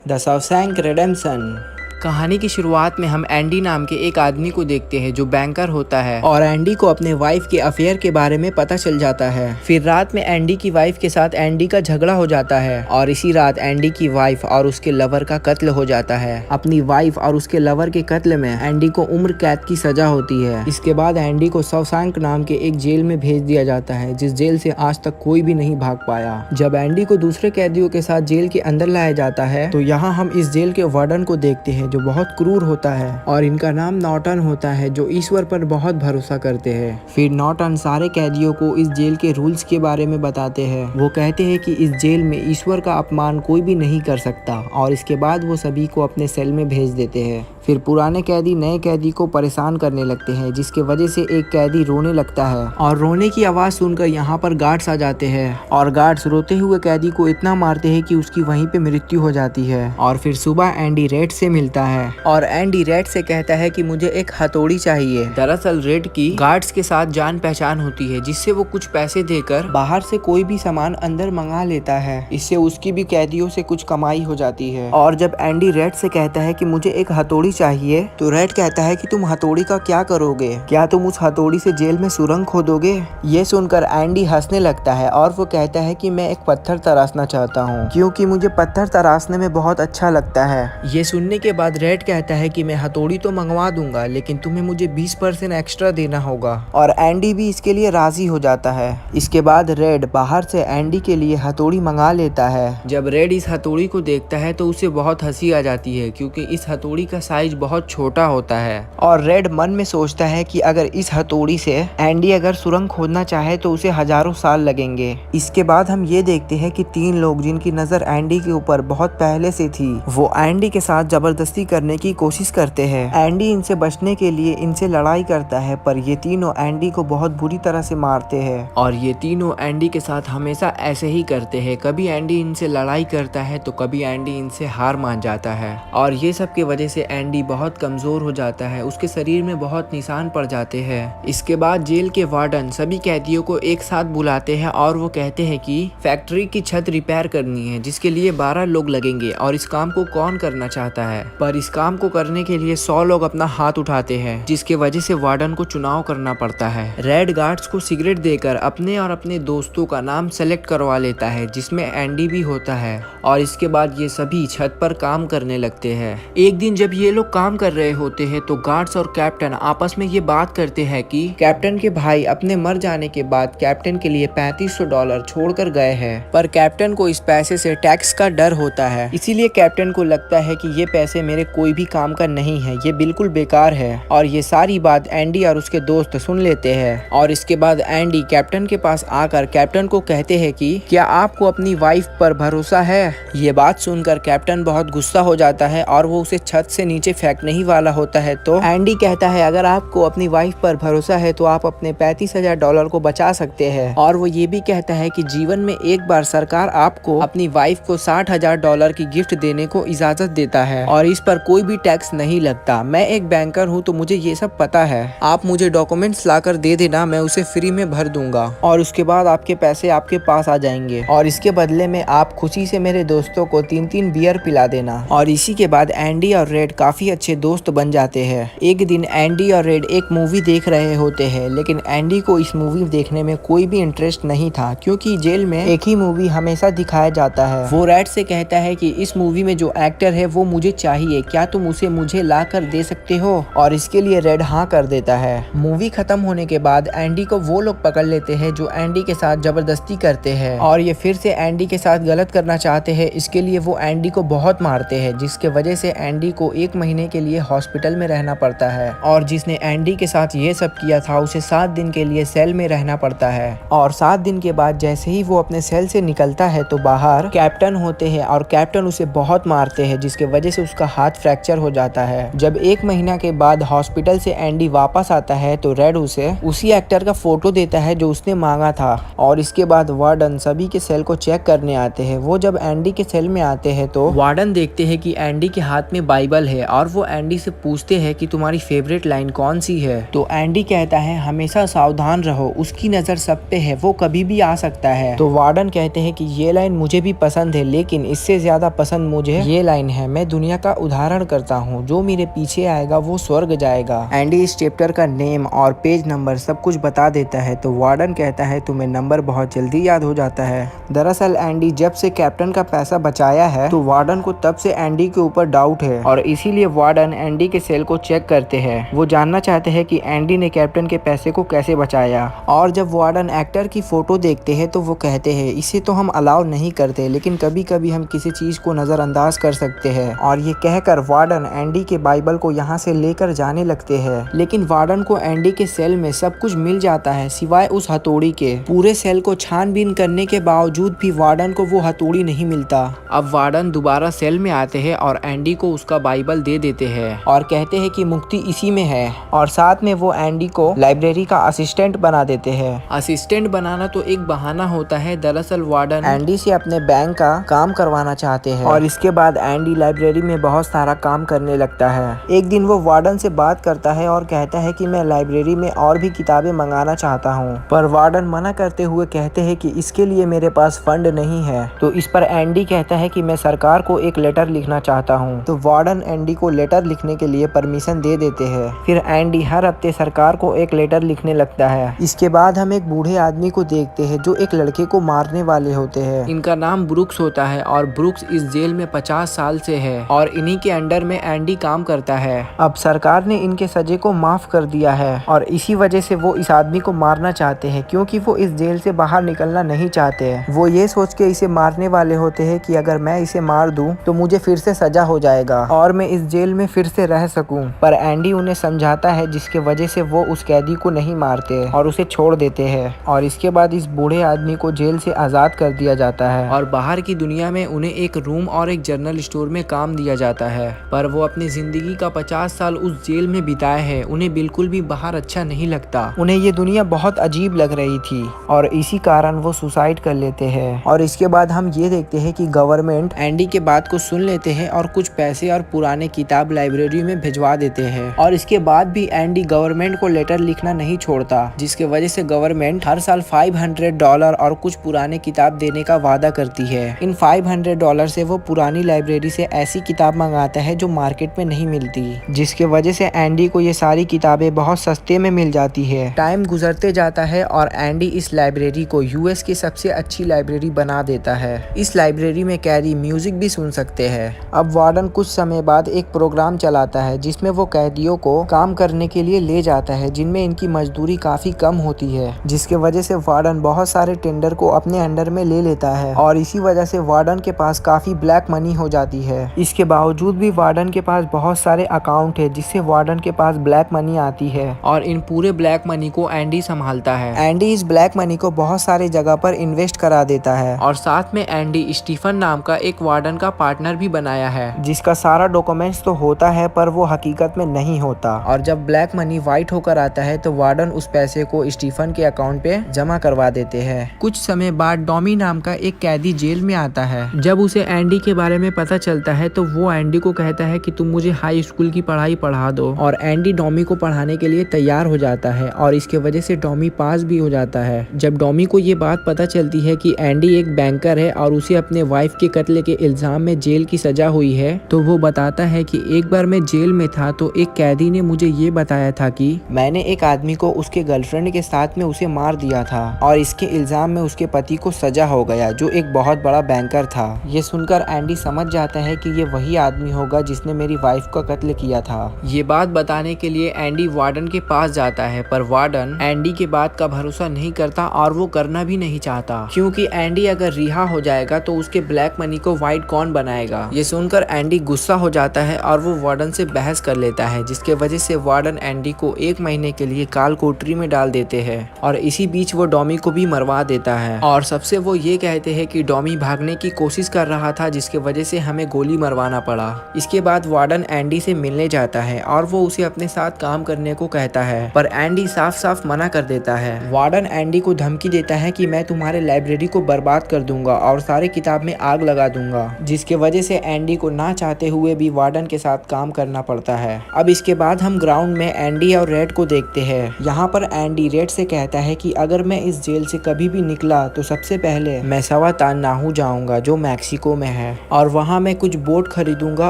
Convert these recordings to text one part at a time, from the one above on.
The Shawshank redemption. कहानी की शुरुआत में हम एंडी नाम के एक आदमी को देखते हैं जो बैंकर होता है और एंडी को अपने वाइफ के अफेयर के बारे में पता चल जाता है। फिर रात में एंडी की वाइफ के साथ एंडी का झगड़ा हो जाता है और इसी रात एंडी की वाइफ और उसके लवर का कत्ल हो जाता है। अपनी वाइफ और उसके लवर के कत्ल में एंडी को उम्र कैद की सजा होती है। इसके बाद एंडी को शॉशैंक नाम के एक जेल में भेज दिया जाता है, जिस जेल से आज तक कोई भी नहीं भाग पाया। जब एंडी को दूसरे कैदियों के साथ जेल के अंदर लाया जाता है तो यहाँ हम इस जेल के वार्डन को देखते हैं जो बहुत क्रूर होता है और इनका नाम नॉर्टन होता है, जो ईश्वर पर बहुत भरोसा करते हैं। फिर नॉर्टन सारे कैदियों को इस जेल के रूल्स के बारे में बताते हैं। वो कहते हैं कि इस जेल में ईश्वर का अपमान कोई भी नहीं कर सकता और इसके बाद वो सभी को अपने सेल में भेज देते हैं। फिर पुराने कैदी नए कैदी को परेशान करने लगते हैं, जिसके वजह से एक कैदी रोने लगता है और रोने की आवाज सुनकर यहाँ पर गार्ड्स आ जाते हैं और गार्ड्स रोते हुए कैदी को इतना मारते हैं कि उसकी वहीं पे मृत्यु हो जाती है। और फिर सुबह एंडी रेड से मिलता है और एंडी रेड से कहता है कि मुझे एक हथौड़ी चाहिए। दरअसल रेड की गार्ड्स के साथ जान पहचान होती है, जिससे वो कुछ पैसे देकर बाहर से कोई भी सामान अंदर मंगा लेता है। इससे उसकी भी कैदियों से कुछ कमाई हो जाती है। और जब एंडी रेड से कहता है कि मुझे एक हथौड़ी चाहिए तो रेड कहता है कि तुम हथौड़ी का क्या करोगे? क्या तुम उस हथौड़ी से जेल में सुरंग खोदोगे? ये सुनकर एंडी हंसने लगता है और वो कहता है कि मैं एक पत्थर तराशना चाहता हूँ, क्योंकि मुझे पत्थर तराशने में बहुत अच्छा लगता है। ये सुनने के बाद रेड कहता है कि मैं हथौड़ी तो मंगवा दूंगा, लेकिन तुम्हें मुझे 20% एक्स्ट्रा देना होगा। और एंडी भी इसके लिए राजी हो जाता है। इसके बाद रेड बाहर से एंडी के लिए हथौड़ी मंगा लेता है। जब रेड इस हथौड़ी को देखता है तो उसे बहुत हंसी आ जाती है, क्योंकि इस हथौड़ी का साइज बहुत छोटा होता है। और रेड मन में सोचता है कि अगर इस हथौड़ी से एंडी अगर सुरंग खोदना चाहे तो उसे हजारों साल लगेंगे। इसके बाद हम ये देखते हैं कि तीन लोग जिनकी नजर एंडी के ऊपर बहुत पहले से थी, वो एंडी के साथ जबरदस्ती करने की कोशिश करते हैं। एंडी इनसे बचने के लिए इनसे लड़ाई करता है, पर ये तीनों एंडी को बहुत बुरी तरह से मारते हैं। और ये तीनों एंडी के साथ हमेशा ऐसे ही करते हैं। कभी एंडी इनसे लड़ाई करता है तो कभी एंडी इनसे हार मान जाता है। और ये सब की वजह से एंडी बहुत कमजोर हो जाता है, उसके शरीर में बहुत निशान पड़ जाते हैं। इसके बाद जेल के वार्डन सभी कैदियों को एक साथ बुलाते हैं और वो कहते हैं कि फैक्ट्री की छत रिपेयर करनी है, जिसके लिए 12 लोग लगेंगे और इस काम को कौन करना चाहता है। पर इस काम को करने के लिए 100 लोग अपना हाथ उठाते हैं, जिसके वजह से वार्डन को चुनाव करना पड़ता है। रेड गार्ड्स को सिगरेट देकर अपने और अपने दोस्तों का नाम सेलेक्ट करवा लेता है, जिसमें एंडी भी होता है। और इसके बाद ये सभी छत पर काम करने लगते हैं। एक दिन जब ये लोग काम कर रहे होते हैं तो गार्ड्स और कैप्टन आपस में ये बात करते हैं कि कैप्टन के भाई अपने मर जाने के बाद कैप्टन के लिए $3500 छोड़कर गए हैं, पर कैप्टन को इस पैसे से टैक्स का डर होता है। इसीलिए कैप्टन को लगता है कि ये पैसे मेरे कोई भी काम का नहीं है, ये बिल्कुल बेकार है। और ये सारी बात एंडी और उसके दोस्त सुन लेते हैं। और इसके बाद एंडी कैप्टन के पास आकर कैप्टन को कहते हैं कि क्या आपको अपनी वाइफ पर भरोसा है? ये बात सुनकर कैप्टन बहुत गुस्सा हो जाता है और वो उसे छत से नीचे फेंकने ही वाला होता है। तो एंडी कहता है अगर आपको अपनी वाइफ पर भरोसा है तो आप अपने $35,000 को बचा सकते हैं। और वो ये भी कहता है कि जीवन में एक बार सरकार आपको अपनी वाइफ को $60,000 की गिफ्ट देने को इजाजत देता है और इस पर कोई भी टैक्स नहीं लगता। मैं एक बैंकर हूँ तो मुझे ये सब पता है। आप मुझे डॉक्यूमेंट्स लाकर दे देना, मैं उसे फ्री में भर दूंगा और उसके बाद आपके पैसे आपके पास आ जाएंगे। और इसके बदले में आप खुशी से मेरे दोस्तों को 3-3 बियर पिला देना। और इसी के बाद एंडी और रेड काफी अच्छे दोस्त बन जाते हैं। एक दिन एंडी और रेड एक मूवी देख रहे होते हैं, लेकिन एंडी को इस मूवी देखने में कोई भी इंटरेस्ट नहीं था, क्योंकि जेल में एक ही मूवी हमेशा दिखाया जाता है। वो रेड से कहता है कि इस मूवी में जो एक्टर है वो मुझे चाहिए, क्या तुम उसे मुझे ला कर दे सकते हो? और इसके लिए रेड हाँ कर देता है। मूवी खत्म होने के बाद एंडी को वो लोग पकड़ लेते हैं जो एंडी के साथ जबरदस्ती करते हैं और ये फिर से एंडी के साथ गलत करना चाहते हैं। इसके लिए वो एंडी को बहुत मारते हैं, जिसके वजह से एंडी को 1 महीने के लिए हॉस्पिटल में रहना पड़ता है। और जिसने एंडी के साथ ये सब किया था उसे 7 दिन के लिए सेल में रहना पड़ता है। और 7 दिन के बाद जैसे ही वो अपने सेल से निकलता है तो बाहर कैप्टन होते हैं और कैप्टन उसे बहुत मारते हैं, जिसके वजह से उसका हाथ फ्रैक्चर हो जाता है। जब 1 महीना के बाद हॉस्पिटल से एंडी वापस आता है तो रेड उसे उसी एक्टर का फोटो देता है जो उसने मांगा था। और इसके बाद वार्डन सभी के सेल को चेक करने आते हैं। वो जब एंडी के सेल में आते हैं तो वार्डन देखते हैं कि एंडी के हाथ में बाइबल है और वो एंडी से पूछते हैं कि तुम्हारी फेवरेट लाइन कौन सी है। तो एंडी कहता है हमेशा सावधान रहो, उसकी नजर सब पे है, वो कभी भी आ सकता है। तो वार्डन कहते हैं कि ये लाइन मुझे भी पसंद है, लेकिन इससे ज्यादा पसंद मुझे ये लाइन है, मैं दुनिया का उदाहरण करता हूँ, जो मेरे पीछे आएगा वो स्वर्ग जाएगा। एंडी इस चैप्टर का नेम और पेज नंबर सब कुछ बता देता है। तो वार्डन कहता है तुम्हें नंबर बहुत जल्दी याद हो जाता है। दरअसल एंडी जब से कैप्टन का पैसा बचाया है तो वार्डन को तब से एंडी के ऊपर डाउट है और इसीलिए वार्डन एंडी के सेल को चेक करते हैं। वो जानना चाहते हैं कि एंडी ने कैप्टन के पैसे को कैसे बचाया। और जब वार्डन एक्टर की फोटो देखते हैं तो वो कहते हैं इसे तो हम अलाउ नहीं करते, लेकिन कभी कभी हम किसी चीज को नजरअंदाज कर सकते हैं। और ये कहकर वार्डन एंडी के बाइबल को यहाँ से लेकर जाने लगते हैं। लेकिन वार्डन को एंडी के सेल में सब कुछ मिल जाता है सिवाय उस हथौड़ी के। पूरे सेल को छानबीन करने के बावजूद भी वार्डन को वो हथौड़ी नहीं मिलता। अब वार्डन दोबारा सेल में आते हैं और एंडी को उसका बाइबल दे देते हैं और कहते हैं कि मुक्ति इसी में है। और साथ में वो एंडी को लाइब्रेरी का असिस्टेंट बना देते हैं। असिस्टेंट बनाना तो एक बहाना होता है, दरअसल वार्डन एंडी से अपने बैंक का काम करवाना चाहते हैं। और इसके बाद एंडी लाइब्रेरी में बहुत सारा काम करने लगता है। एक दिन वो वार्डन से बात करता है और कहता है कि मैं लाइब्रेरी में और भी किताबें मंगाना चाहता हूँ, पर वार्डन मना करते हुए कहते हैं कि इसके लिए मेरे पास फंड नहीं है। तो इस पर एंडी कहता है कि मैं सरकार को एक लेटर लिखना चाहता हूँ। तो वार्डन एंडी को लेटर लिखने के लिए परमिशन दे देते हैं। फिर एंडी हर हफ्ते सरकार को एक लेटर लिखने लगता है। इसके बाद हम एक बूढ़े आदमी को देखते हैं जो एक लड़के को मारने वाले होते हैं। इनका नाम ब्रुक्स होता है और ब्रुक्स इस जेल में 50 साल से है और इन्हीं के अंडर में एंडी काम करता है। अब सरकार ने इनके सजे को माफ कर दिया है और इसी वजह से वो इस आदमी को मारना चाहते हैं, क्योंकि वो इस जेल से बाहर निकलना नहीं चाहते। वो ये सोच के इसे मारने वाले होते हैं कि अगर मैं इसे मार दूं तो मुझे फिर से सजा हो जाएगा और मैं इस जेल में फिर से रह सकूं। पर एंडी उन्हें समझाता है जिसके वजह से वो उस कैदी को नहीं मारते और उसे छोड़ देते हैं। और इसके बाद इस बूढ़े आदमी को जेल से आजाद कर दिया जाता है और बाहर की दुनिया में उन्हें एक रूम और एक जनरल स्टोर में काम दिया जाता है। पर वो अपनी जिंदगी का 50 साल उस जेल में बिताए हैं, उन्हें बिल्कुल भी बाहर अच्छा नहीं लगता। उन्हें ये दुनिया बहुत अजीब लग रही थी और इसी कारण वो सुसाइड कर लेते हैं। और इसके बाद हम ये देखते हैं कि गवर्नमेंट एंडी के बात को सुन लेते हैं और कुछ पैसे और पुराने किताब लाइब्रेरी में भिजवा देते हैं। और इसके बाद भी एंडी गवर्नमेंट को लेटर लिखना नहीं छोड़ता, जिसके वजह से गवर्नमेंट हर साल $500 और कुछ पुराने किताब देने का वादा करती है। इन $500 से वो पुरानी लाइब्रेरी से ऐसी किताब मंगाता है जो मार्केट में नहीं मिलती, जिसके वजह से एंडी को ये सारी किताबें बहुत सस्ते में मिल जाती है। टाइम गुजरते जाता है और एंडी इस लाइब्रेरी को यूएस की सबसे अच्छी लाइब्रेरी बना देता है। इस लाइब्रेरी में कैदी म्यूजिक भी सुन सकते हैं। अब वार्डन कुछ समय बाद एक प्रोग्राम चलाता है जिसमें वो कैदियों को काम करने के लिए ले जाता है, जिनमें इनकी मजदूरी काफी कम होती है, जिसके वजह से वार्डन बहुत सारे टेंडर को अपने अंडर में ले लेता है और इसी वजह से वार्डन के पास काफी ब्लैक मनी हो जाती है। इसके बावजूद भी वार्डन के पास बहुत सारे अकाउंट है जिससे वार्डन के पास ब्लैक मनी आती है और इन पूरे ब्लैक मनी को एंडी संभालता है। एंडी इस ब्लैक मनी को बहुत सारे जगह पर इन्वेस्ट करा देता है और साथ में एंडी स्टीफन नाम का एक वार्डन का पार्टनर भी बनाया है, जिसका सारा डॉक्यूमेंट्स तो होता है पर वो हकीकत में नहीं होता। और जब ब्लैक मनी व्हाइट होकर आता है तो वार्डन उस पैसे को स्टीफन के अकाउंट पे जमा करवा देते हैं। कुछ समय बाद डॉमी नाम का एक कैदी जेल में आता है। जब उसे एंडी के बारे में पता चलता है तो वो एंडी को कहता है कि तुम मुझे हाई स्कूल की पढ़ाई पढ़ा दो और एंडी डॉमी को पढ़ाने के लिए तैयार हो जाता है और इसके वजह से डॉमी पास भी हो जाता है। जब डॉमी को ये बात पता चलती है कि एंडी एक बैंकर है और उसे अपने वाइफ के कत्ल के इल्जाम में जेल की सजा हुई है, तो वो बताता है कि एक बार मैं जेल में था तो एक कैदी ने मुझे ये बताया था कि मैंने एक आदमी को उसके गर्लफ्रेंड के साथ में उसे मार दिया था और इसके इल्जाम में उसके पति को सजा हो गया जो एक बहुत बड़ा बैंकर था। ये सुनकर एंडी समझ जाता है कि ये वही आदमी होगा जिसने मेरी वाइफ का कत्ल किया था। ये बात बताने के लिए एंडी वार्डन के पास जाता है, पर वार्डन एंडी के बात का भरोसा नहीं करता और वो करना भी नहीं चाहता, क्योंकि एंडी अगर रिहा हो जाएगा तो उसके ब्लैक मनी को व्हाइट कौन बनाएगा। ये सुनकर एंडी गुस्सा हो जाता है और वो वार्डन से बहस कर लेता है, जिसके वजह से वार्डन एंडी को 1 महीने के लिए काल कोठरी में डाल देते हैं और इसी बीच वो डॉमी को भी मरवा देता है और सबसे वो ये कहते हैं कि डॉमी भागने की कोशिश कर रहा था जिसके वजह से हमें गोली मरवाना पड़ा। इसके बाद वार्डन एंडी से मिलने जाता है और वो उसे अपने साथ काम करने को कहता है, पर एंडी साफ साफ मना कर देता है। वार्डन एंडी को धमकी देता है कि मैं तुम्हारे लाइब्रेरी को बर्बाद कर दूंगा और सारे किताब में आग लगा दूंगा, जिसके वजह से एंडी को ना चाहते हुए भी वार्डन के साथ काम करना पड़ता है। अब इसके बाद हम ग्राउंड में एंडी और रेड को देखते हैं। यहाँ पर एंडी रेड से कहता है कि अगर मैं इस जेल से कभी भी निकला तो सबसे पहले मैं सवातानाहू जाऊंगा जो मैक्सिको में है, और वहाँ मैं कुछ बोट खरीदूंगा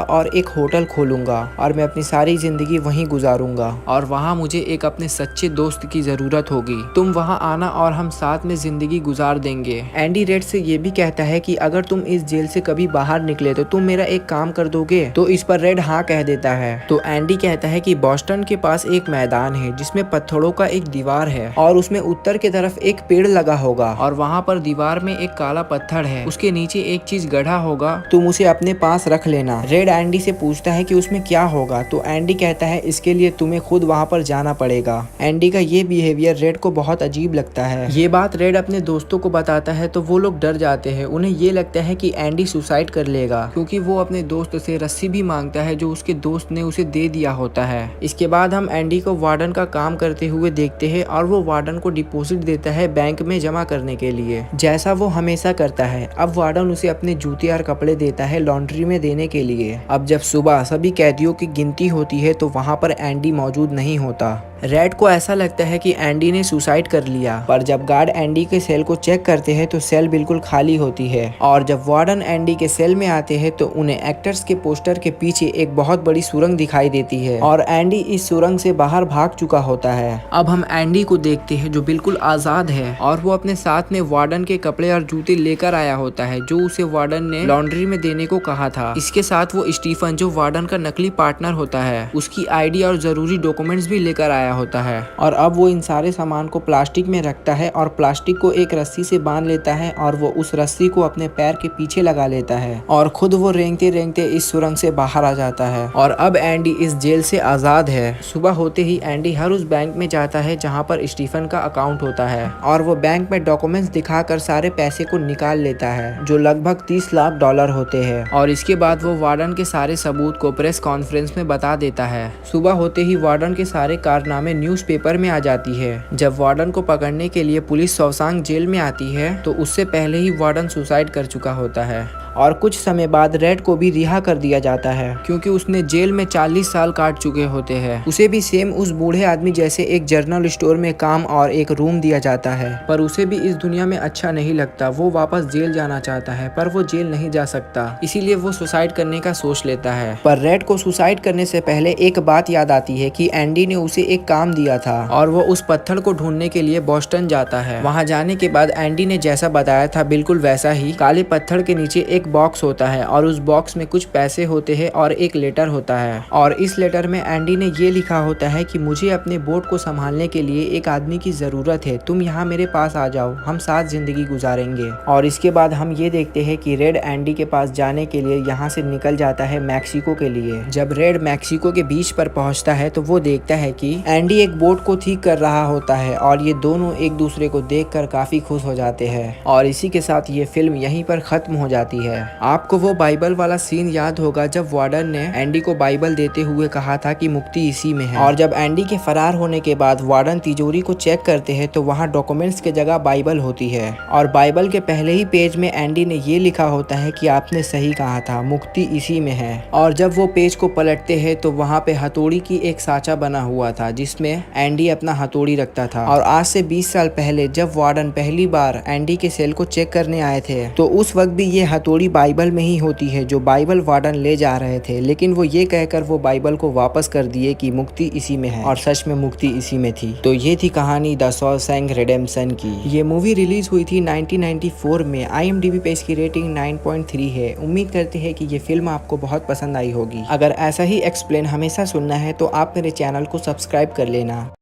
और एक होटल खोलूंगा और मैं अपनी सारी जिंदगी वहीं गुजारूंगा, और वहाँ मुझे एक अपने सच्चे दोस्त की जरूरत होगी। तुम वहाँ आना और हम साथ में जिंदगी गुजार देंगे। एंडी रेड से ये भी कहता है कि अगर तुम इस जेल से कभी बाहर निकले तो तुम मेरा एक काम कर दोगे। तो इस पर रेड हाँ कह देता है। तो एंडी कहता है कि बॉस्टन के पास एक मैदान है जिसमें पत्थरों का एक दीवार है और उसमें उत्तर की तरफ एक पेड़ लगा होगा, और वहाँ पर दीवार में एक काला पत्थर है, उसके नीचे एक चीज गढ़ा होगा, तुम उसे अपने पास रख लेना। रेड एंडी से पूछता है कि उसमें क्या होगा, तो एंडी कहता है इसके लिए तुम्हें खुद वहाँ पर जाना पड़ेगा। एंडी का ये बिहेवियर रेड को बहुत अजीब लगता है। ये बात रेड अपने दोस्तों को बताता है तो वो लोग डर जाते हैं। उन्हें ये लगता है कि एंडी सुसाइड कर लेगा, क्योंकि वो अपने दोस्त से रस्सी भी मांगता है जो उसके दोस्त ने उसे दे दिया होता है। इसके बाद हम एंडी को वार्डन का काम करते हुए देखते हैं और वो वार्डन को डिपॉजिट देता है बैंक में जमा करने के लिए, जैसा वो हमेशा करता है। अब वार्डन उसे अपने जूते और कपड़े देता है लॉन्ड्री में देने के लिए। अब जब सुबह सभी कैदियों की गिनती होती है तो वहाँ पर एंडी मौजूद नहीं होता। रेड को ऐसा लगता है कि एंडी ने सुसाइड कर लिया, पर जब गार्ड एंडी के सेल को चेक करते हैं तो सेल बिल्कुल खाली होती है, और जब वार्डन एंडी के सेल में आते हैं तो उन्हें एक्टर्स के पोस्टर के पीछे एक बहुत बड़ी सुरंग दिखाई देती है और एंडी इस सुरंग से बाहर भाग चुका होता है। अब हम एंडी को देखते हैं जो बिल्कुल आजाद है और वो अपने साथ में वार्डन के कपड़े और जूते लेकर आया होता है जो उसे वार्डन ने लॉन्ड्री में देने को कहा था। इसके साथ वो स्टीफन जो वार्डन का नकली पार्टनर होता है उसकी आईडी और जरूरी डॉक्यूमेंट्स भी लेकर आया होता है, और अब वो इन सारे सामान को प्लास्टिक में रखता है और प्लास्टिक को एक रस्सी से बांध लेता है और वो उस रस्सी को अपने पैर के पीछे लगा लेता है और खुद वो रेंगते रेंगते इस सुरंग से बाहर आ जाता है। और अब एंडी इस जेल से आजाद है। सुबह होते ही एंडी हर उस बैंक में जाता है जहाँ पर स्टीफन का अकाउंट होता है, और वो बैंक में डॉक्यूमेंट्स दिखाकर सारे पैसे को निकाल लेता है जो लगभग 30 लाख डॉलर होते हैं, और इसके बाद वो वार्डन के सारे सबूत को प्रेस कॉन्फ्रेंस में बता देता है। सुबह होते ही वार्डन के सारे कारनामे न्यूज़पेपर में आ जाती है। जब वार्डन को पकड़ने के लिए पुलिस शॉशांक जेल में आती है तो उससे पहले ही वार्डन सुसाइड कर चुका होता है, और कुछ समय बाद रेड को भी रिहा कर दिया जाता है क्योंकि उसने जेल में 40 साल काट चुके होते हैं। उसे भी सेम उस बूढ़े आदमी जैसे एक जर्नल स्टोर में काम और एक रूम दिया जाता है, पर उसे भी इस दुनिया में अच्छा नहीं लगता। वो वापस जेल जाना चाहता है पर वो जेल नहीं जा सकता, इसीलिए वो सुसाइड करने का सोच लेता है। पर रेड को सुसाइड करने से पहले एक बात याद आती है कि एंडी ने उसे एक काम दिया था और वो उस पत्थर को ढूंढने के लिए बॉस्टन जाता है। वहाँ जाने के बाद एंडी ने जैसा बताया था बिल्कुल वैसा ही काले पत्थर के नीचे एक बॉक्स होता है और उस बॉक्स में कुछ पैसे होते हैं और एक लेटर होता है, और इस लेटर में एंडी ने ये लिखा होता है कि मुझे अपने बोट को संभालने के लिए एक आदमी की जरूरत है, तुम यहाँ मेरे पास आ जाओ, हम साथ जिंदगी गुजारेंगे। और इसके बाद हम ये देखते हैं कि रेड एंडी के पास जाने के लिए यहाँ से निकल जाता है मैक्सिको के लिए। जब रेड मैक्सिको के बीच पर पहुँचता है तो वो देखता है कि एंडी एक बोट को ठीक कर रहा होता है और ये दोनों एक दूसरे को देखकर काफी खुश हो जाते हैं। और इसी के साथ ये फिल्म यहीं पर खत्म हो जाती है। आपको वो बाइबल वाला सीन याद होगा जब वार्डन ने एंडी को बाइबल देते हुए कहा था कि मुक्ति इसी में है, और जब एंडी के फरार होने के बाद वार्डन तिजोरी को चेक करते हैं तो वहाँ डॉक्यूमेंट्स के जगह बाइबल होती है, और बाइबल के पहले ही पेज में एंडी ने ये लिखा होता है कि आपने सही कहा था, मुक्ति इसी में है। और जब वो पेज को पलटते हैं तो वहाँ पे हथौड़ी की एक साँचा बना हुआ था जिसमें एंडी अपना हथौड़ी रखता था। और आज से 20 साल पहले जब वार्डन पहली बार एंडी के सेल को चेक करने आए थे तो उस वक्त भी ये हथौड़ी बाइबल में ही होती है जो बाइबल वार्डन ले जा रहे थे, लेकिन वो ये कहकर वो बाइबल को वापस कर दिए कि मुक्ति इसी में है, और सच में मुक्ति इसी में थी। तो ये थी कहानी द शॉशैंक रिडेम्पशन की। ये मूवी रिलीज हुई थी 1994 में। IMDb पे इसकी रेटिंग 9.3 है। उम्मीद करते हैं कि ये फिल्म आपको बहुत पसंद आई होगी। अगर ऐसा ही एक्सप्लेन हमेशा सुनना है तो आप मेरे चैनल को सब्सक्राइब कर लेना।